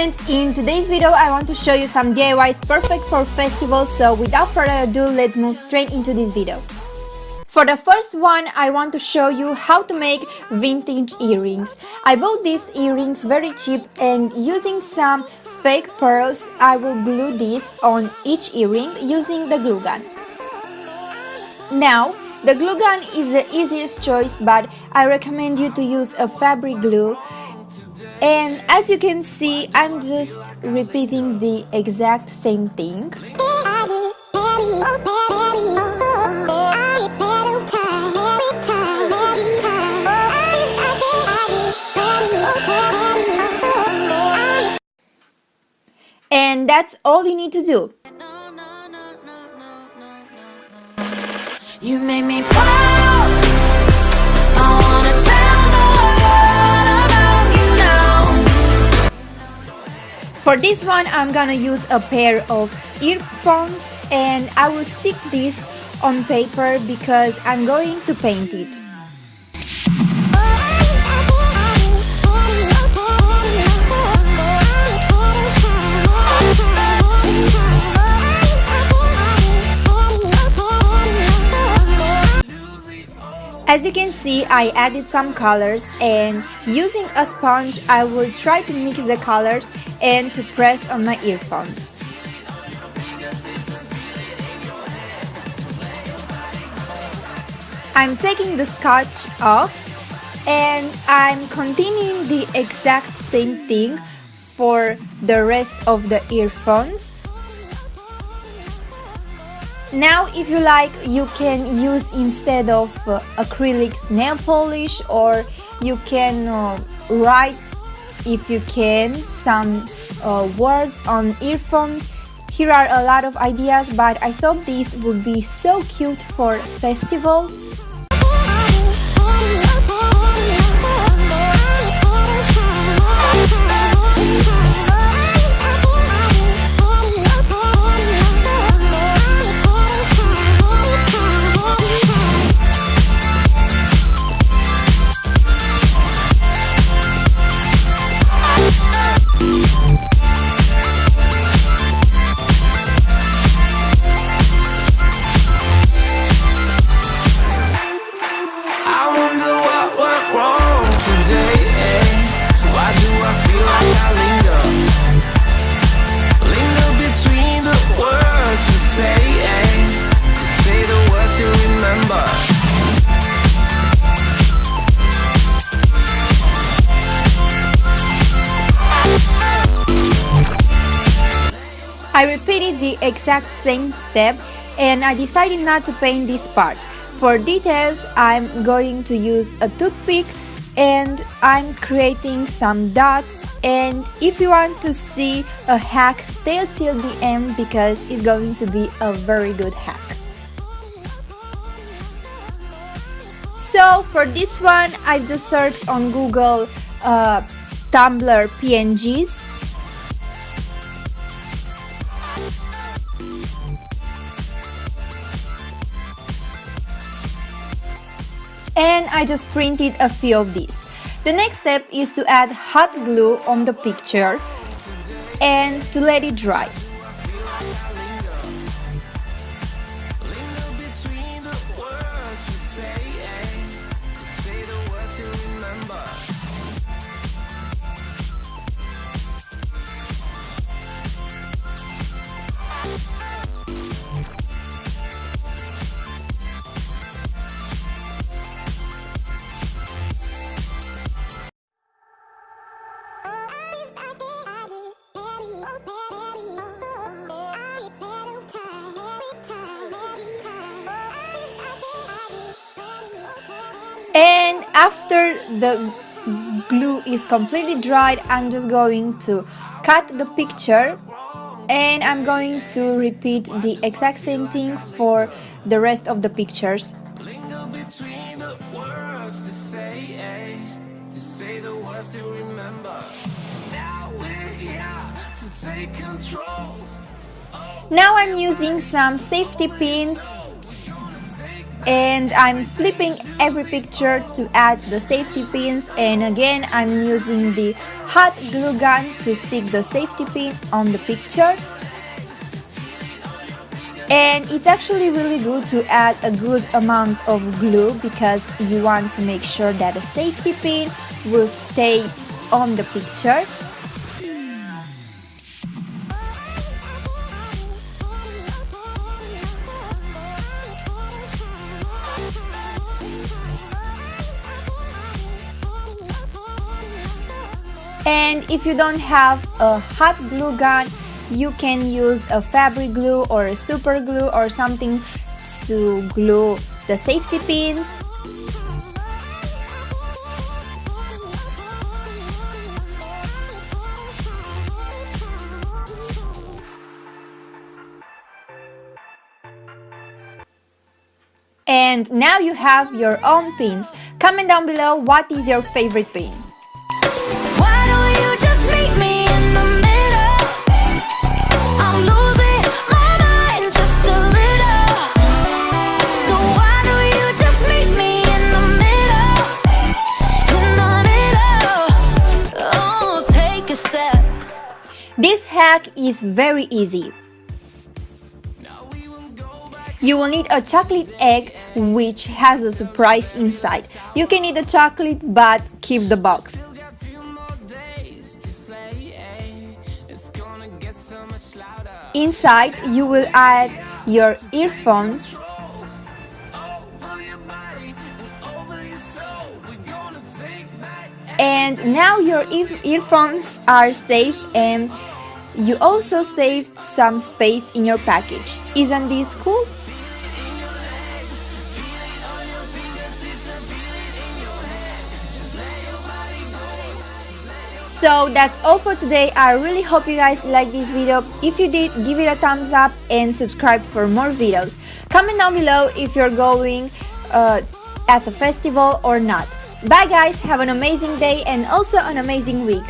friends, in today's video I want to show you some DIYs perfect for festivals, so without further ado, let's move straight into this video. For the first one, I want to show you how to make vintage earrings. I bought these earrings very cheap, and using some fake pearls, I will glue this on each earring using the glue gun. Now, the glue gun is the easiest choice, but I recommend you to use a fabric glue. And as you can see, I'm just repeating the exact same thing. And that's all you need to do. You made me proud. I wanna tell the world about you now. For this one, I'm gonna use a pair of earphones, and I will stick this on paper because I'm going to paint it. As you can see, I added some colors, and using a sponge I will try to mix the colors and to press on my earphones. I'm taking the scotch off, and I'm continuing the exact same thing for the rest of the earphones. Now, if you like, you can use, instead of acrylics, nail polish, or you can write, if you can, some words on earphones. Here are a lot of ideas, but I thought this would be so cute for festival. I repeated the exact same step, and I decided not to paint this part. For details, I'm going to use a toothpick, and I'm creating some dots. And if you want to see a hack, stay till the end because it's going to be a very good hack. So for this one, I just searched on Google Tumblr PNGs. And I just printed a few of these. The next step is to add hot glue on the picture and to let it dry. And after the glue is completely dried, I'm just going to cut the picture, and I'm going to repeat the exact same thing for the rest of the pictures. Now I'm using some safety pins And I'm flipping every picture to add the safety pins, and again I'm using the hot glue gun to stick the safety pin on the picture. And it's actually really good to add a good amount of glue because you want to make sure that the safety pin will stay on the picture. And if you don't have a hot glue gun, you can use a fabric glue or a super glue or something to glue the safety pins. And now you have your own pins. Comment down below what is your favorite pin. This hack is very easy. You will need a chocolate egg which has a surprise inside. You can eat the chocolate but keep the box. Inside you will add your earphones. And now your earphones are safe, and you also saved some space in your package. Isn't this cool? So that's all for today. I really hope you guys liked this video. If you did, give it a thumbs up and subscribe for more videos. Comment down below if you're going at the festival or not. Bye guys, have an amazing day and also an amazing week.